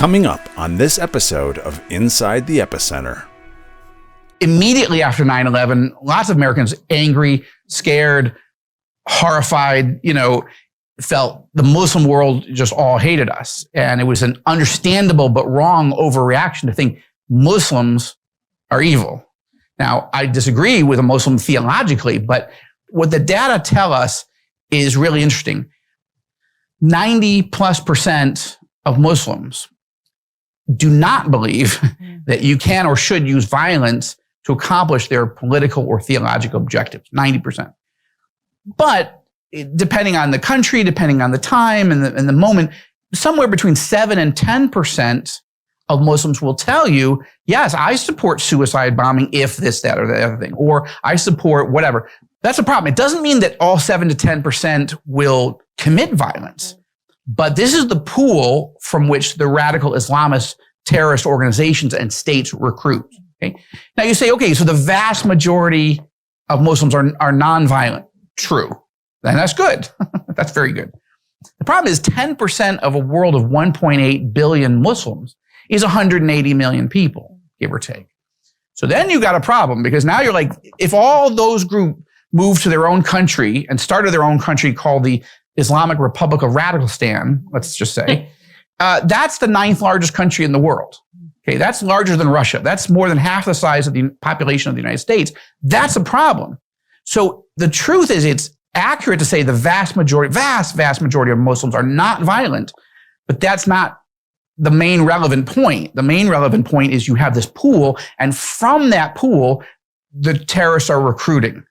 Coming up on this episode of Inside the Epicenter. Immediately after 9/11, lots of Americans angry, scared, horrified, felt the Muslim world just all hated us. And it was an understandable but wrong overreaction to think Muslims are evil. Now, I disagree with a Muslim theologically, but what the data tell us is really interesting. 90+% of Muslims do not believe that you can or should use violence to accomplish their political or theological objectives, 90%. But depending on the country, depending on the time and the moment, somewhere between 7 and 10% of Muslims will tell you, yes, I support suicide bombing if this, that, or the other thing, or I support whatever. That's a problem. It doesn't mean that all 7 to 10% will commit violence, but this is the pool from which the radical Islamist terrorist organizations and states recruit. Okay? Now you say, okay, so the vast majority of Muslims are nonviolent. True. And that's good. That's very good. The problem is 10% of a world of 1.8 billion Muslims is 180 million people, give or take. So then you got a problem, because now you're like, if all those groups moved to their own country and started their own country called the Islamic Republic of Radikistan, let's just say, that's the 9th largest country in the world. Okay, that's larger than Russia. That's more than half the size of the population of the United States. That's a problem. So the truth is, it's accurate to say the vast majority of Muslims are not violent, but that's not the main relevant point. The main relevant point is you have this pool, and from that pool, the terrorists are recruiting.